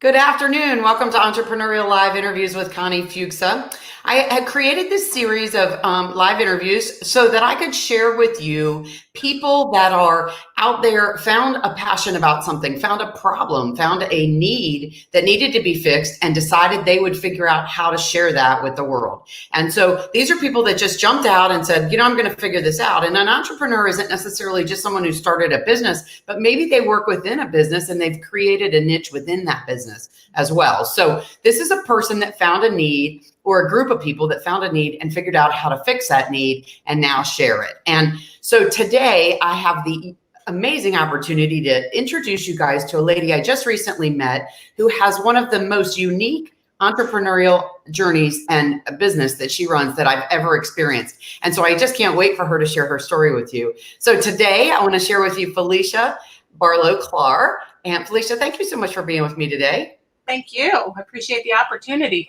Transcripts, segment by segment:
Good afternoon. Welcome to Entrepreneurial Live Interviews with Connie Fuksa. I had created this series of live interviews so that I could share with you people that are out there, found a passion about something, found a problem, found a need that needed to be fixed, and decided they would figure out how to share that with the world. And so these are people that just jumped out and said, you know, I'm going to figure this out. And an entrepreneur isn't necessarily just someone who started a business, but maybe they work within a business and they've created a niche within that business as well. So this is a person that found a need, or a group of people that found a need and figured out how to fix that need and now share it. And so today I have the amazing opportunity to introduce you guys to a lady I just recently met who has one of the most unique entrepreneurial journeys and a business that she runs that I've ever experienced. And so I just can't wait for her to share her story with you. So today I want to share with you Felicia Barlow Clar. And Felicia, thank you so much for being with me today. Thank you. I appreciate the opportunity.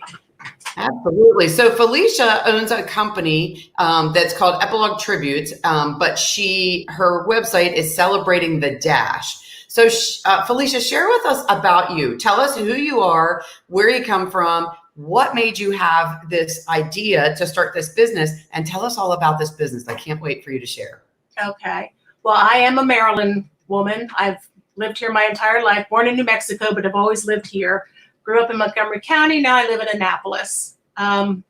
Absolutely. So Felicia owns a company that's called Epilogue Tributes, but her website is Celebrating the Dash. So Felicia, share with us about you. Tell us who you are, where you come from, what made you have this idea to start this business, and tell us all about this business. I can't wait for you to share. Okay. Well, I am a Maryland woman. I've lived here my entire life, born in New Mexico, but I've always lived here. Grew up in Montgomery County. Now I live in Annapolis. Oh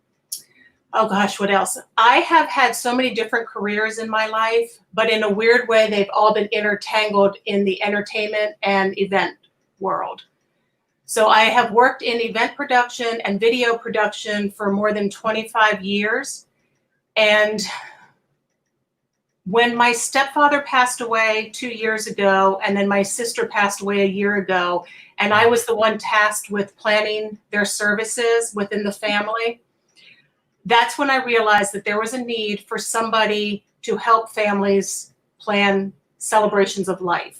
gosh, what else? I have had so many different careers in my life, but in a weird way, they've all been intertangled in the entertainment and event world. So I have worked in event production and video production for more than 25 years. And when my stepfather passed away 2 years ago, and then my sister passed away a year ago, and I was the one tasked with planning their services within the family, that's when I realized that there was a need for somebody to help families plan celebrations of life.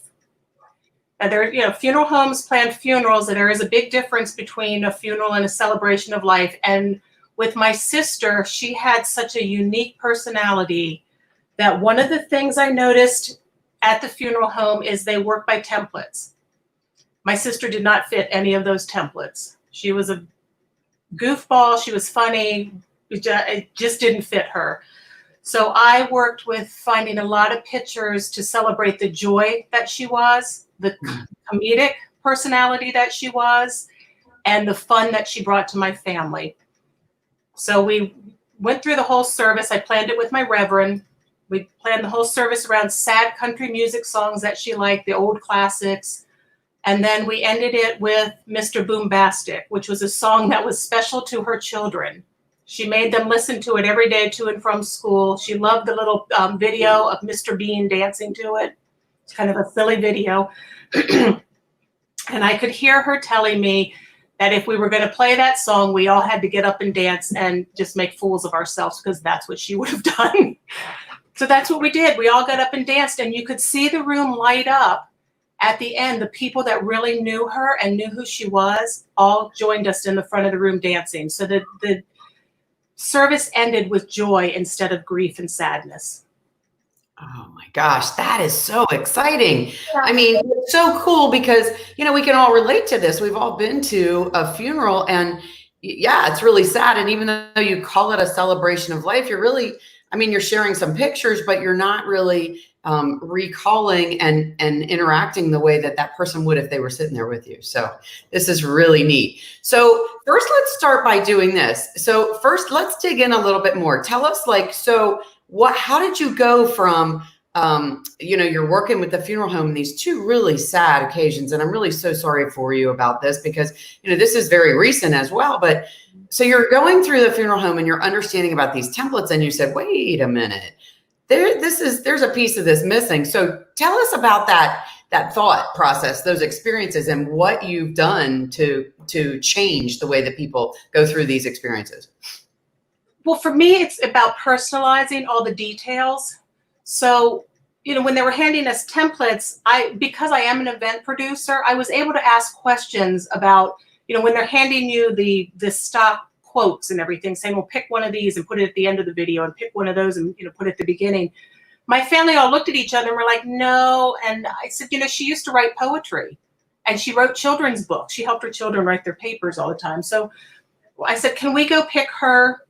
Now funeral homes plan funerals, and there is a big difference between a funeral and a celebration of life. And with my sister, she had such a unique personality that one of the things I noticed at the funeral home is they work by templates. My sister did not fit any of those templates. She was a goofball. She was funny. It just didn't fit her. So I worked with finding a lot of pictures to celebrate the joy that she was, the comedic personality that she was, and the fun that she brought to my family. So we went through the whole service. I planned it with my reverend. We planned the whole service around sad country music songs that she liked, the old classics. And then we ended it with Mr. Boombastic, which was a song that was special to her children. She made them listen to it every day to and from school. She loved the little video of Mr. Bean dancing to it. It's kind of a silly video. And I could hear her telling me that if we were going to play that song, we all had to get up and dance and just make fools of ourselves, because that's what she would have done. So that's what we did. We all got up and danced, and you could see the room light up. At the end, the people that really knew her and knew who she was all joined us in the front of the room dancing. So the service ended with joy instead of grief and sadness. Oh my gosh, that is so exciting. I mean, it's so cool because, you know, we can all relate to this. We've all been to a funeral, and yeah, it's really sad. And even though you call it a celebration of life, you're sharing some pictures, but you're not really recalling and interacting the way that person would if they were sitting there with you. So this is really neat. So first, let's start by doing this. So first, let's dig in a little bit more. Tell us, how did you go from, you're working with the funeral home, these two really sad occasions. And I'm really so sorry for you about this because, this is very recent as well. But so you're going through the funeral home and you're understanding about these templates, and you said, wait a minute, there's a piece of this missing. So tell us about that thought process, those experiences, and what you've done to change the way that people go through these experiences. Well, for me, it's about personalizing all the details. So, when they were handing us templates, because I am an event producer, I was able to ask questions about, when they're handing you the stock quotes and everything, saying, well, pick one of these and put it at the end of the video, and pick one of those and, put it at the beginning. My family all looked at each other and were like, no. And I said, she used to write poetry. and she wrote children's books. She helped her children write their papers all the time. So I said, can we go pick her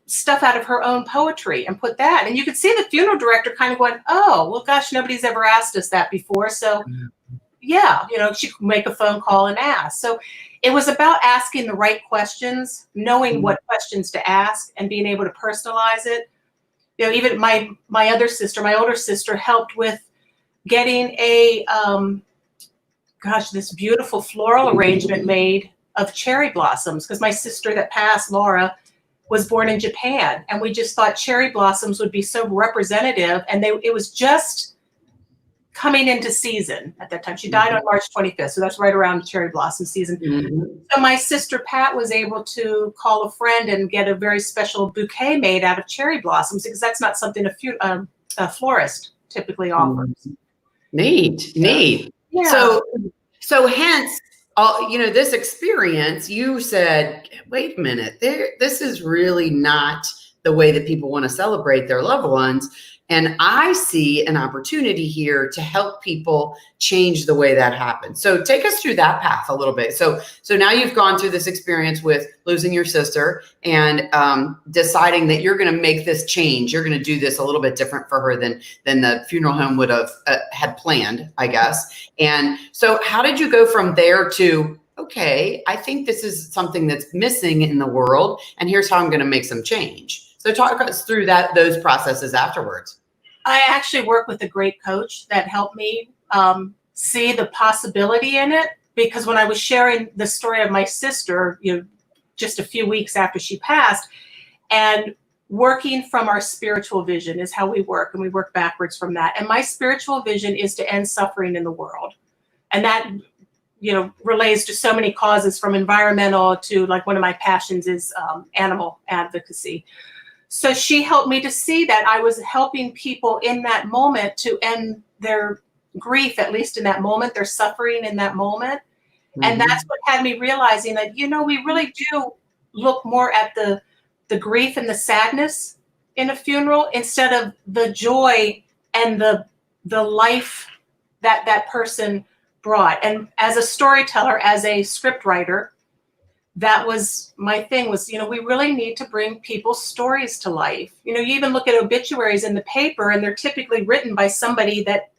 stuff out of her own poetry and put that? And you could see the funeral director kind of going, oh, well, gosh, nobody's ever asked us that before. So yeah, she could make a phone call and ask. So it was about asking the right questions, knowing what questions to ask, and being able to personalize it. Even my older sister helped with getting this beautiful floral arrangement made of cherry blossoms, because my sister that passed, Laura, was born in Japan, and we just thought cherry blossoms would be so representative, and it was just coming into season at that time. She died on March 25th, so that's right around cherry blossom season. So my sister Pat was able to call a friend and get a very special bouquet made out of cherry blossoms, because that's not something a florist typically offers. Neat. Yeah. So hence, this experience, you said, wait a minute, this is really not the way that people want to celebrate their loved ones. And I see an opportunity here to help people change the way that happens. So take us through that path a little bit. So now you've gone through this experience with losing your sister and deciding that you're going to make this change. You're going to do this a little bit different for her than the funeral home would have had planned, I guess. And so how did you go from there to, okay, I think this is something that's missing in the world, and here's how I'm going to make some change. So talk us through those processes afterwards. I actually work with a great coach that helped me see the possibility in it, because when I was sharing the story of my sister, just a few weeks after she passed, and working from our spiritual vision is how we work, and we work backwards from that. And my spiritual vision is to end suffering in the world. And that, relates to so many causes, from environmental to, like, one of my passions is animal advocacy. So she helped me to see that I was helping people in that moment to end their grief, at least in that moment, their suffering in that moment. And that's what had me realizing that, we really do look more at the grief and the sadness in a funeral, instead of the joy and the life that person brought. And as a storyteller, as a script writer, that was my thing, was, we really need to bring people's stories to life. You even look at obituaries in the paper, and they're typically written by somebody that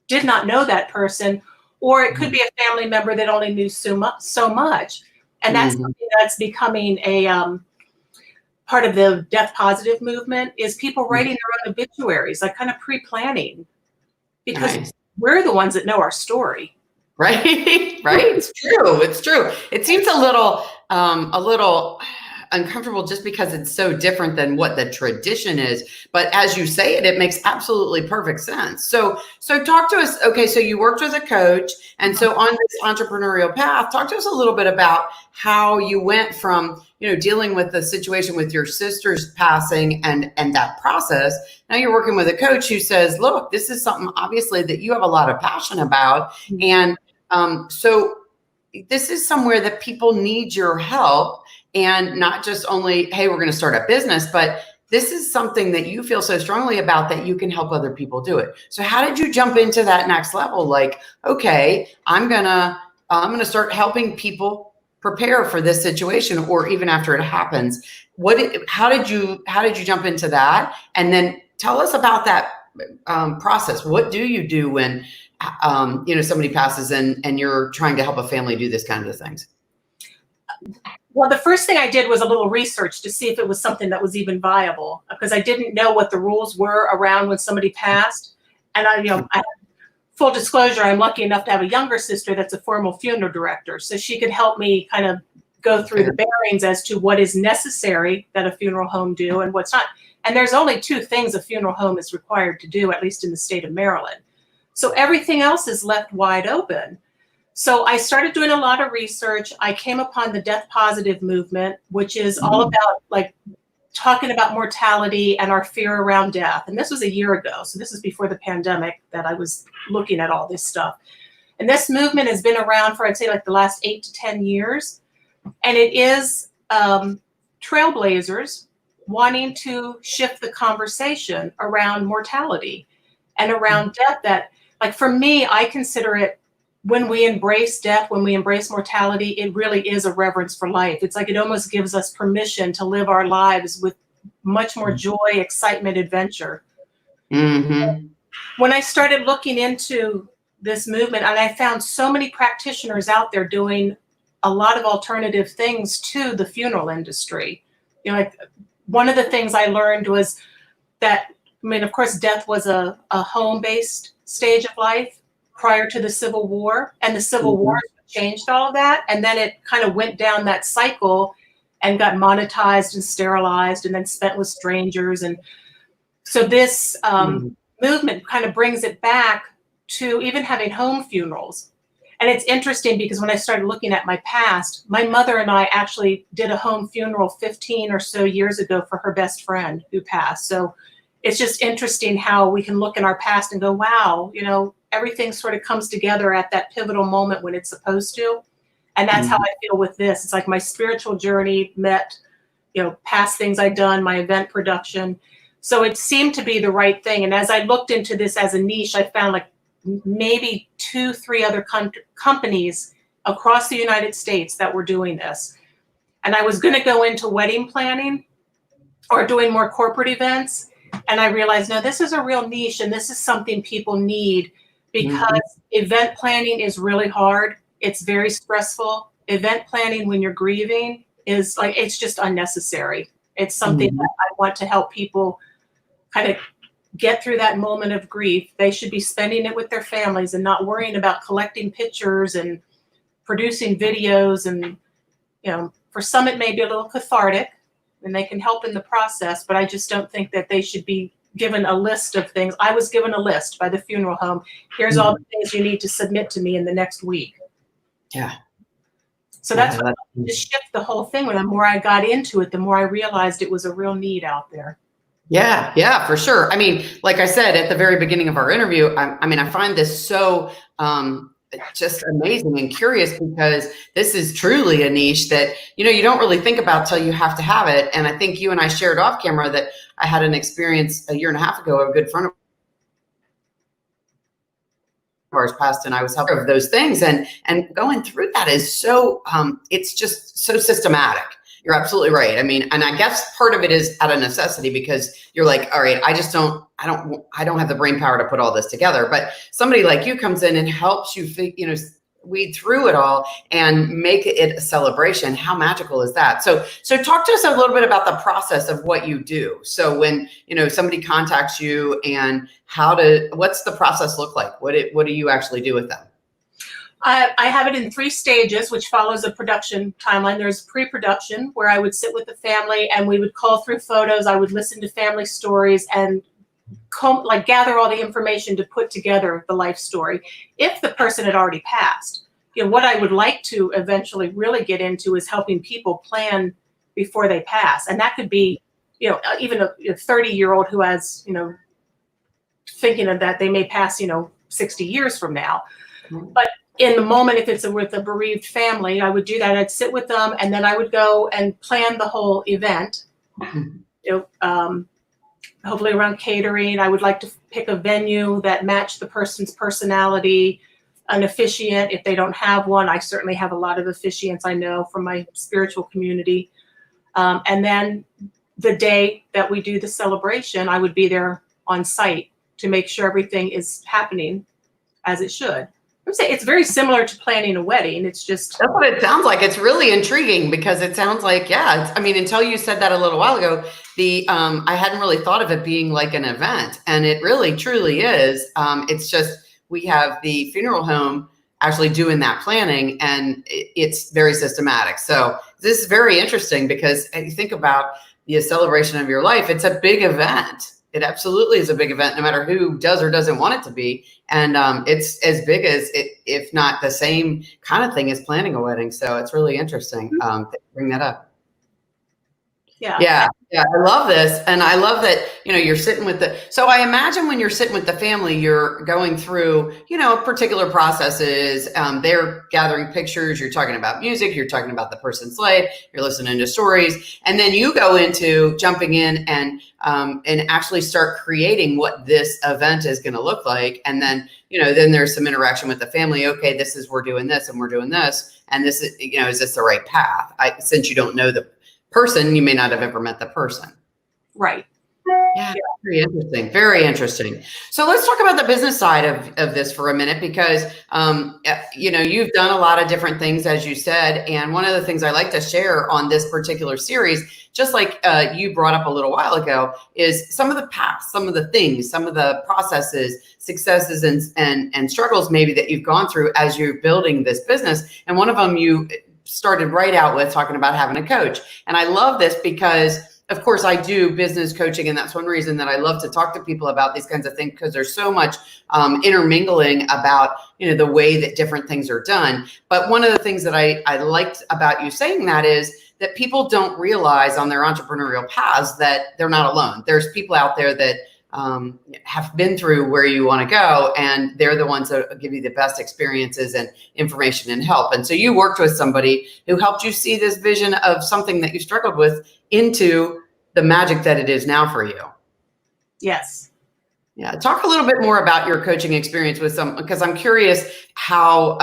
did not know that person, or it could be a family member that only knew so much. And that's something that's becoming a part of the death positive movement, is people writing their own obituaries, like kind of pre-planning, because we're the ones that know our story. Right. It's true. It seems a little uncomfortable just because it's so different than what the tradition is. But as you say it makes absolutely perfect sense. So talk to us. Okay. So you worked with a coach. And so on this entrepreneurial path, talk to us a little bit about how you went from, dealing with the situation with your sister's passing and that process. Now you're working with a coach who says, look, this is something obviously that you have a lot of passion about. And so this is somewhere that people need your help, and not just only, hey, we're going to start a business, but this is something that you feel so strongly about that you can help other people do it. So how did you jump into that next level? Like, okay, I'm going to start helping people prepare for this situation, or even after it happens. How did you jump into that? And then tell us about that process. What do you do when somebody passes and you're trying to help a family do this kind of things? Well, the first thing I did was a little research to see if it was something that was even viable, because I didn't know what the rules were around when somebody passed. And full disclosure, I'm lucky enough to have a younger sister that's a formal funeral director, so she could help me kind of go through the bearings as to what is necessary that a funeral home do and what's not. And there's only 2 things a funeral home is required to do, at least in the state of Maryland. So everything else is left wide open. So I started doing a lot of research. I came upon the death positive movement, which is all about, like, talking about mortality and our fear around death. And this was a year ago. So this is before the pandemic that I was looking at all this stuff. And this movement has been around for, I'd say, like the last 8 to 10 years. And it is trailblazers wanting to shift the conversation around mortality and around death. That, like, for me, I consider it when we embrace death, when we embrace mortality, it really is a reverence for life. It's like it almost gives us permission to live our lives with much more joy, excitement, adventure. Mm-hmm. When I started looking into this movement, and I found so many practitioners out there doing a lot of alternative things to the funeral industry. You know, like one of the things I learned was that, I mean, of course, death was a home-based stage of life prior to the Civil War, and the Civil War changed all of that, and then it kind of went down that cycle and got monetized and sterilized and then spent with strangers. And so this movement kind of brings it back to even having home funerals. And it's interesting because when I started looking at my past, my mother and I actually did a home funeral 15 or so years ago for her best friend who passed. So it's just interesting how we can look in our past and go, wow, you know, everything sort of comes together at that pivotal moment when it's supposed to. And that's how I feel with this. It's like my spiritual journey met, you know, past things I'd done, my event production. So it seemed to be the right thing. And as I looked into this as a niche, I found like maybe 2-3 other companies across the United States that were doing this. And I was going to go into wedding planning or doing more corporate events. And I realized, no, this is a real niche and this is something people need because event planning is really hard. It's very stressful. Event planning when you're grieving is like, it's just unnecessary. It's something that I want to help people kind of get through that moment of grief. They should be spending it with their families and not worrying about collecting pictures and producing videos. And, you know, for some, it may be a little cathartic and they can help in the process, but I just don't think that they should be given a list of things. I was given a list by the funeral home. Here's all the things you need to submit to me in the next week. Yeah. So that's what just shift the whole thing. When the more I got into it, the more I realized it was a real need out there. Yeah, yeah, for sure. I mean, like I said at the very beginning of our interview, I mean, I find this so just amazing and curious because this is truly a niche that, you know, you don't really think about till you have to have it. And I think you and I shared off camera that I had an experience a year and a half ago, a good friend of ours passed and I was helping with those things. And going through that is so, it's just so systematic. You're absolutely right. I mean, and I guess part of it is out of necessity because you're like, all right, I don't have the brain power to put all this together. But somebody like you comes in and helps you, you know, weed through it all and make it a celebration. How magical is that? So talk to us a little bit about the process of what you do. So when, you know, somebody contacts you and what's the process look like? What do you actually do with them? I have it in 3 stages, which follows a production timeline. There's pre-production where I would sit with the family and we would call through photos. I would listen to family stories and gather all the information to put together the life story. If the person had already passed, you know, what I would like to eventually really get into is helping people plan before they pass. And that could be, you know, even a 30-year-old who has, you know, thinking of that they may pass, you know, 60 years from now. But in the moment, if it's with a bereaved family, I would do that. I'd sit with them and then I would go and plan the whole event. You know, hopefully around catering. I would like to pick a venue that matched the person's personality, an officiant. If they don't have one, I certainly have a lot of officiants I know from my spiritual community. And then the day that we do the celebration, I would be there on site to make sure everything is happening as it should. I'm saying it's very similar to planning a wedding. It's just that's what it sounds like. It's really intriguing because it sounds like, yeah. I mean, until you said that a little while ago, I hadn't really thought of it being like an event, and it really truly is. It's just we have the funeral home actually doing that planning, and it's very systematic. So this is very interesting because you think about the celebration of your life. It's a big event. It absolutely is a big event, no matter who does or doesn't want it to be. And it's as big as, if not the same kind of thing as planning a wedding. So it's really interesting to bring that up. Yeah, I love this. And I love that, you're sitting with so I imagine when you're sitting with the family, you're going through, particular processes. They're gathering pictures. You're talking about music. You're talking about the person's life. You're listening to stories. And then you go into jumping in and actually start creating what this event is going to look like. And then, then there's some interaction with the family. Okay, we're doing this and we're doing this. And this is, is this the right path? Since you don't know the person, you may not have ever met the person. Right. Yeah, very interesting. Very interesting. So let's talk about the business side of this for a minute, because, you've done a lot of different things, as you said. And one of the things I like to share on this particular series, just like you brought up a little while ago, is some of the past, some of the things, some of the processes, successes, and struggles maybe that you've gone through as you're building this business. And one of them you started right out with talking about having a coach. And I love this because, of course, I do business coaching. And that's one reason that I love to talk to people about these kinds of things, because there's so much intermingling about, the way that different things are done. But one of the things that I liked about you saying that is that people don't realize on their entrepreneurial paths that they're not alone. There's people out there that have been through where you want to go, and they're the ones that give you the best experiences and information and help. And so you worked with somebody who helped you see this vision of something that you struggled with into the magic that it is now for you. Yes. Yeah. Talk a little bit more about your coaching experience with because I'm curious how,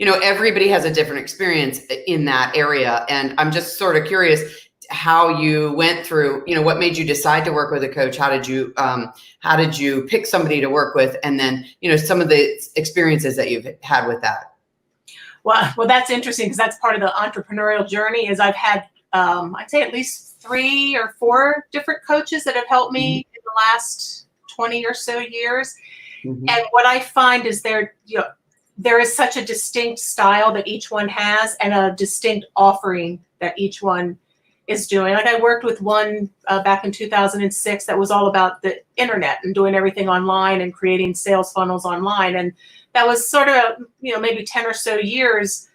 everybody has a different experience in that area. And I'm just sort of curious how you went through, what made you decide to work with a coach? How did you pick somebody to work with? And then, some of the experiences that you've had with that. Well, that's interesting, because that's part of the entrepreneurial journey. Is I've had, I'd say, at least 3 or 4 different coaches that have helped me in the last 20 or so years. Mm-hmm. And what I find is there is such a distinct style that each one has, and a distinct offering that each one is doing. Like, I worked with one back in 2006 that was all about the internet and doing everything online and creating sales funnels online. And that was sort of, maybe 10 or so years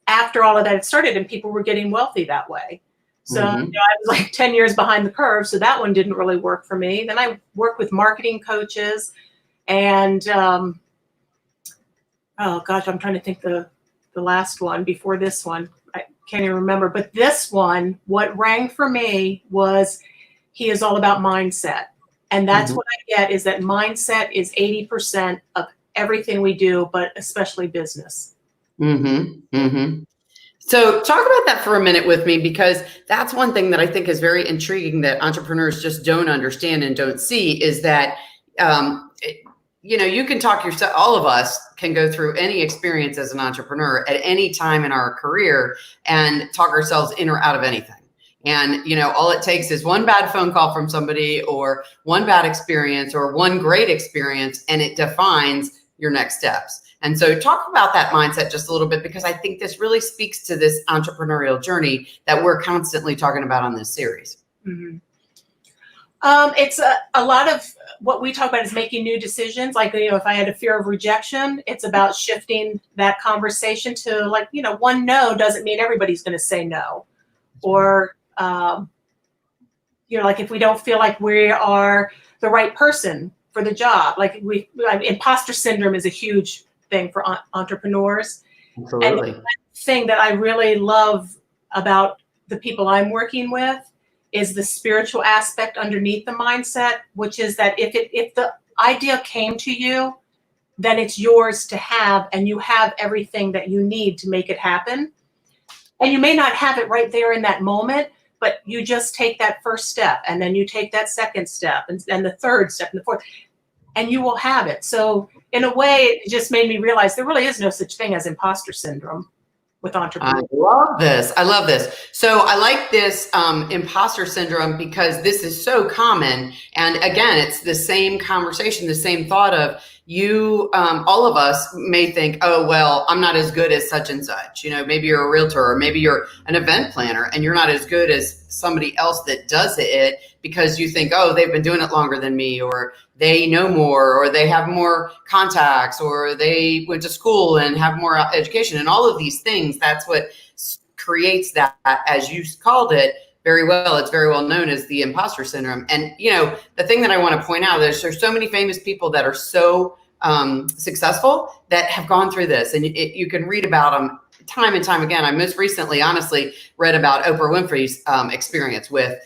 after all of that had started, and people were getting wealthy that way. So I was like 10 years behind the curve. So that one didn't really work for me. Then I worked with marketing coaches, and oh gosh, I'm trying to think the last one before this one. Can't even remember. But this one, what rang for me was, he is all about mindset. And that's what I get, is that mindset is 80% of everything we do, but especially business. So talk about that for a minute with me, because that's one thing that I think is very intriguing that entrepreneurs just don't understand and don't see, is that, you can talk yourself, all of us can go through any experience as an entrepreneur at any time in our career and talk ourselves in or out of anything. And, all it takes is one bad phone call from somebody, or one bad experience, or one great experience, and it defines your next steps. And so talk about that mindset just a little bit, because I think this really speaks to this entrepreneurial journey that we're constantly talking about on this series. Mm-hmm. It's a lot of what we talk about is making new decisions. Like, if I had a fear of rejection, it's about shifting that conversation to, like, one no doesn't mean everybody's going to say no. Or, like, if we don't feel like we are the right person for the job, like imposter syndrome is a huge thing for entrepreneurs. Absolutely. And the thing that I really love about the people I'm working with is the spiritual aspect underneath the mindset, which is that if the idea came to you, then it's yours to have, and you have everything that you need to make it happen. And you may not have it right there in that moment, but you just take that first step, and then you take that second step, and the third step, and the fourth, and you will have it. So in a way, it just made me realize there really is no such thing as imposter syndrome with entrepreneurs. I love this. So I like this imposter syndrome, because this is so common. And again, it's the same conversation, the same thought of all of us may think, oh, well, I'm not as good as such and such. Maybe you're a realtor, or maybe you're an event planner, and you're not as good as somebody else that does it, because you think, oh, they've been doing it longer than me, or they know more, or they have more contacts, or they went to school and have more education, and all of these things. That's what creates that, as you called it, very well. It's very well known as the imposter syndrome. And, you know, the thing that I want to point out is there's so many famous people that are so successful that have gone through this, and you can read about them time and time again. I most recently, honestly, read about Oprah Winfrey's experience with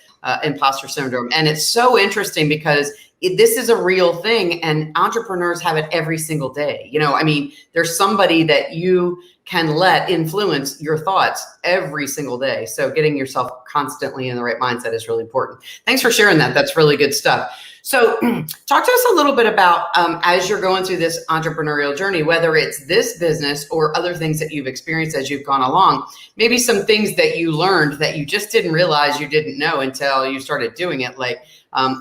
imposter syndrome. And it's so interesting because this is a real thing, and entrepreneurs have it every single day. You know, I mean, there's somebody that you can let influence your thoughts every single day. So getting yourself constantly in the right mindset is really important. Thanks for sharing that. That's really good stuff. So talk to us a little bit about, as you're going through this entrepreneurial journey, whether it's this business or other things that you've experienced as you've gone along, maybe some things that you learned that you just didn't realize you didn't know until you started doing it. Like,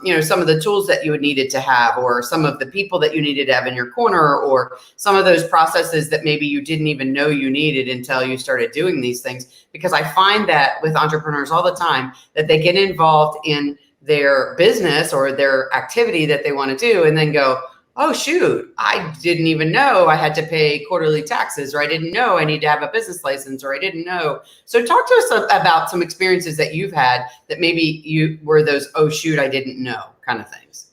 you know, some of the tools that you would needed to have, or some of the people that you needed to have in your corner, or some of those processes that maybe you didn't even know you needed until you started doing these things. Because I find that with entrepreneurs all the time, that they get involved in their business or their activity that they want to do and then go, oh, shoot, I didn't even know I had to pay quarterly taxes, or I didn't know I need to have a business license, or I didn't know. So talk to us about some experiences that you've had that maybe you were those, oh, shoot, I didn't know kind of things.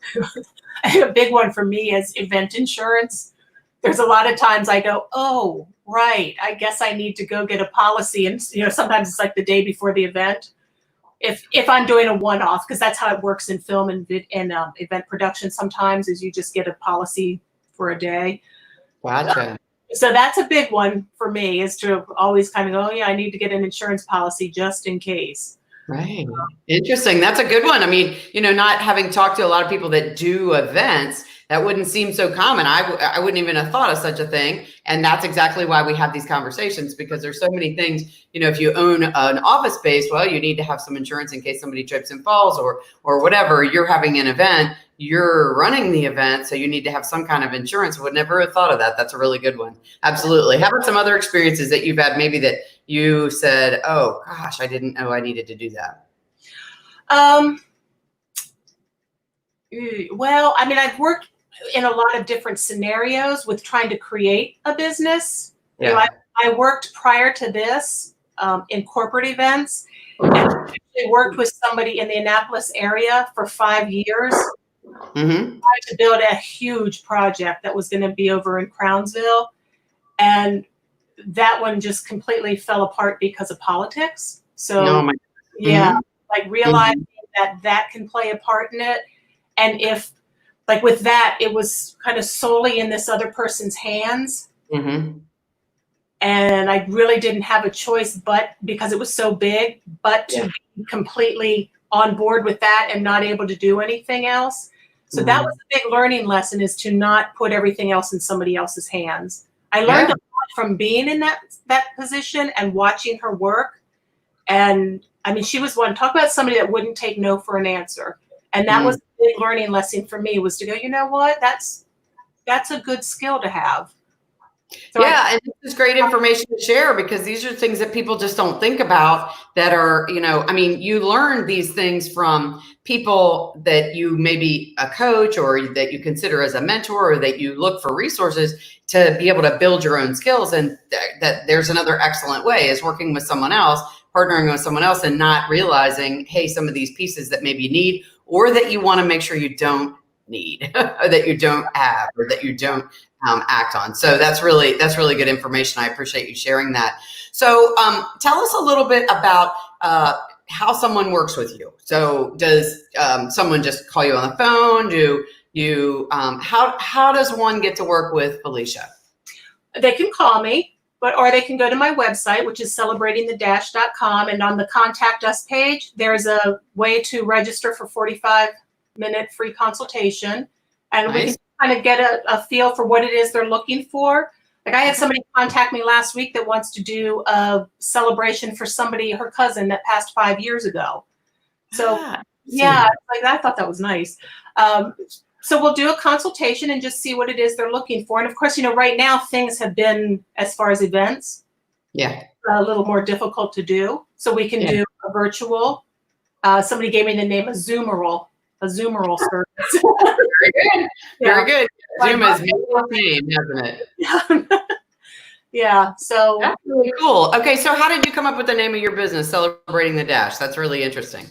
A big one for me is event insurance. There's a lot of times I go, oh, right, I guess I need to go get a policy. And, you know, sometimes it's like the day before the event. If I'm doing a one-off, because that's how it works in film and event production sometimes, is you just get a policy for a day. Gotcha. So that's a big one for me, is to always kind of go, oh, yeah, I need to get an insurance policy just in case. Right. Interesting. That's a good one. I mean, you know, not having talked to a lot of people that do events, that wouldn't seem so common. I wouldn't even have thought of such a thing. And that's exactly why we have these conversations, because there's so many things, you know, if you own an office space, well, you need to have some insurance in case somebody trips and falls or whatever. You're having an event, you're running the event, so you need to have some kind of insurance. Would never have thought of that. That's a really good one. Absolutely. How about some other experiences that you've had, maybe that you said, oh gosh, I didn't know I needed to do that? Well, I mean, I've worked in a lot of different scenarios with trying to create a business. Yeah. You know, I worked prior to this in corporate events, and actually worked with somebody in the Annapolis area for 5 years. Mm-hmm. To build a huge project that was going to be over in Crownsville, and that one just completely fell apart because of politics. So yeah, like realizing that can play a part in it. And if, like with that, it was kind of solely in this other person's hands. Mm-hmm. And I really didn't have a choice, but because it was so big, but to be completely on board with that and not able to do anything else. So that was a big learning lesson, is to not put everything else in somebody else's hands. I learned a lot from being in that position and watching her work. And I mean, she was one, talk about somebody that wouldn't take no for an answer. And that was a big learning lesson for me, was to go, you know what, that's a good skill to have. So and this is great information to share, because these are things that people just don't think about, that are, you know, I mean, you learn these things from people that you maybe a coach, or that you consider as a mentor, or that you look for resources to be able to build your own skills. And that there's another excellent way, is working with someone else, partnering with someone else, and not realizing, hey, some of these pieces that maybe you need, or that you want to make sure you don't need, or that you don't have, or that you don't act on. So that's really good information. I appreciate you sharing that. So tell us a little bit about how someone works with you. So does someone just call you on the phone? Do you how does one get to work with Felicia? They can call me, or they can go to my website, which is celebratingthedash.com, and on the contact us page, there's a way to register for 45-minute free consultation, and we can kind of get a feel for what it is they're looking for. Like I had somebody contact me last week that wants to do a celebration for somebody, her cousin that passed 5 years ago. So like I thought that was nice. So we'll do a consultation and just see what it is they're looking for. And of course, you know, right now things have been, as far as events, a little more difficult to do. So we can do a virtual. Somebody gave me the name of Zoomeral service. Very good. Very good. Zoom is made name, hasn't it? Yeah. So That's really cool. Okay, so how did you come up with the name of your business, Celebrating the Dash? That's really interesting.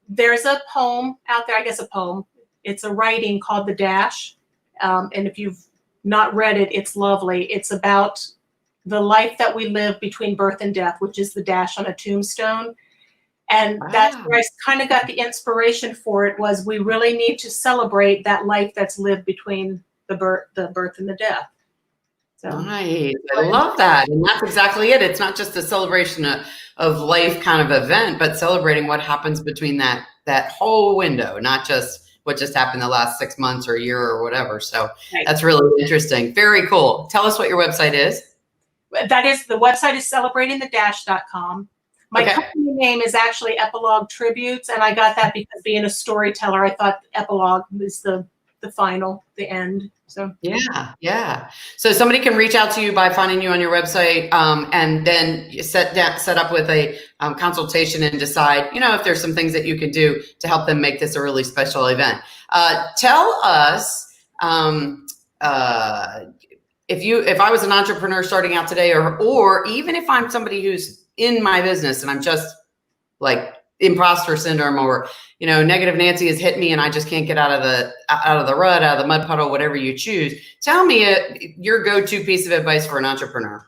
there's a poem out there, I guess a poem. It's a writing called The Dash. And if you've not read it, it's lovely. It's about the life that we live between birth and death, which is the dash on a tombstone. And that's where I kind of got the inspiration for it, was we really need to celebrate that life that's lived between the birth and the death. So Nice. I love that. And that's exactly it. It's not just a celebration of life kind of event, but celebrating what happens between that whole window, not just what just happened the last 6 months or a year or whatever. So that's really interesting. Very cool. Tell us what your website is. The website is celebratingthedash.com. My company name is actually Epilogue Tributes, and I got that because being a storyteller, I thought epilogue was the final, the end. So yeah. So somebody can reach out to you by finding you on your website, and then set up with a consultation and decide, if there's some things that you can do to help them make this a really special event. Tell us, if I was an entrepreneur starting out today, or even if I'm somebody who's in my business and I'm just like imposter syndrome, or negative Nancy has hit me and I just can't get out of the rut, out of the mud puddle, whatever you choose. Tell me your go-to piece of advice for an entrepreneur.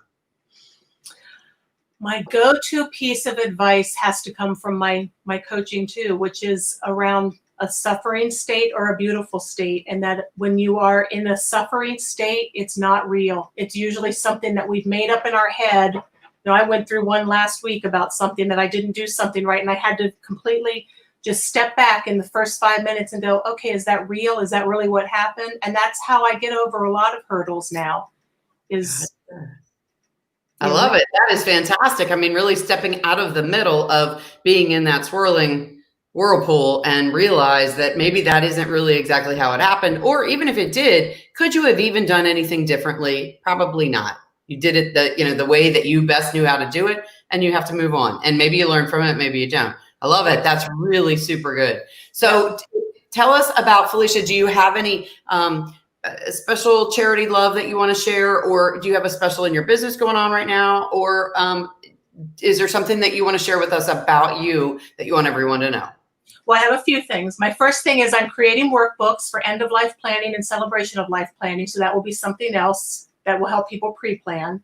My go-to piece of advice has to come from my coaching too, which is around a suffering state or a beautiful state. And that when you are in a suffering state, it's not real. It's usually something that we've made up in our head. I went through one last week about something that I didn't do something right, and I had to completely just step back in the first 5 minutes and go, okay, is that real? Is that really what happened? And that's how I get over a lot of hurdles now. I love it. That is fantastic. I mean, really stepping out of the middle of being in that swirling whirlpool and realize that maybe that isn't really exactly how it happened. Or even if it did, could you have even done anything differently? Probably not. You did it the way that you best knew how to do it, and you have to move on. And maybe you learn from it, maybe you don't. I love it. That's really super good. So tell us about, Felicia, do you have any special charity love that you want to share, or do you have a special in your business going on right now? Or is there something that you want to share with us about you that you want everyone to know? Well, I have a few things. My first thing is I'm creating workbooks for end-of-life planning and celebration of life planning. So that will be something else that will help people pre-plan.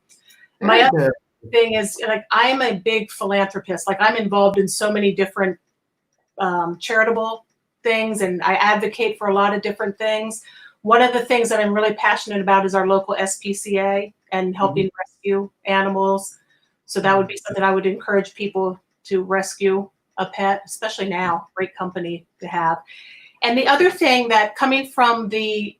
My other thing is, I'm a big philanthropist. I'm involved in so many different charitable things, and I advocate for a lot of different things. One of the things that I'm really passionate about is our local SPCA and helping rescue animals. So that would be something I would encourage people to rescue a pet, especially now. Great company to have. And the other thing, that coming from the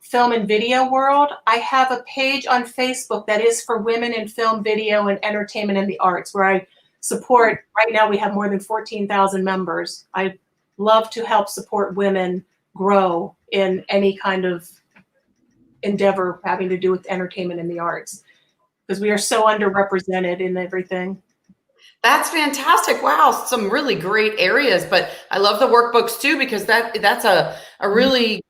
film and video world, I have a page on Facebook that is for women in film, video, and entertainment and the arts, where I support. Right now we have more than 14,000 members. I love to help support women grow in any kind of endeavor having to do with entertainment and the arts, because we are so underrepresented in everything. That's fantastic. Wow, some really great areas. But I love the workbooks too, because that's a really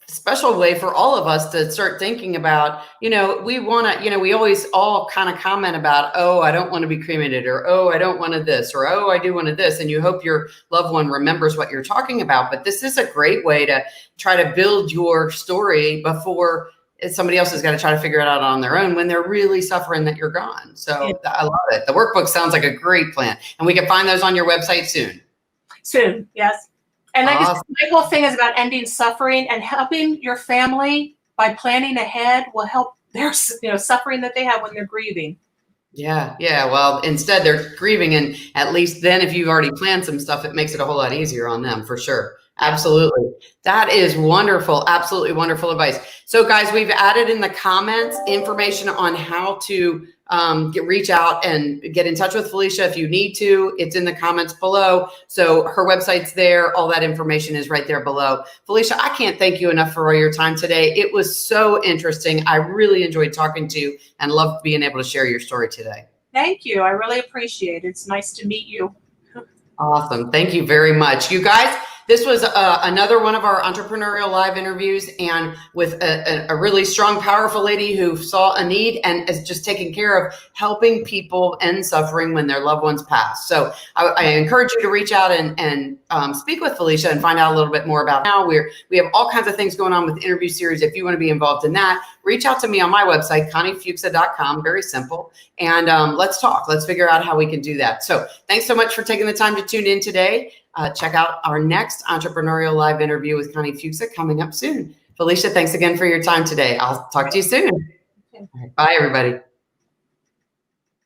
special way for all of us to start thinking about, we want to, we always all kind of comment about, oh, I don't want to be cremated, or, oh, I don't want to this, or, oh, I do want to this. And you hope your loved one remembers what you're talking about. But this is a great way to try to build your story before somebody else has got to try to figure it out on their own when they're really suffering that you're gone. So I love it. The workbook sounds like a great plan. And we can find those on your website soon. Soon, yes. And my whole thing is about ending suffering, and helping your family by planning ahead will help their suffering that they have when they're grieving. Yeah. Well, instead they're grieving, and at least then if you've already planned some stuff, it makes it a whole lot easier on them, for sure. Absolutely. That is wonderful. Absolutely wonderful advice. So guys, we've added in the comments information on how to reach out and get in touch with Felicia if you need to. It's in the comments below. So her website's there. All that information is right there below. Felicia, I can't thank you enough for all your time today. It was so interesting. I really enjoyed talking to you and loved being able to share your story today. Thank you. I really appreciate it. It's nice to meet you. Awesome. Thank you very much. You guys, This was another one of our Entrepreneurial Live interviews, and with a really strong, powerful lady who saw a need and is just taking care of helping people end suffering when their loved ones pass. So I encourage you to reach out and speak with Felicia and find out a little bit more about how we have all kinds of things going on with interview series. If you want to be involved in that, reach out to me on my website, conniefuksa.com. Very simple. And let's talk. Let's figure out how we can do that. So thanks so much for taking the time to tune in today. Check out our next Entrepreneurial Live interview with Connie Fuksa coming up soon. Felicia, thanks again for your time today. I'll talk to you soon. Okay. Bye, everybody.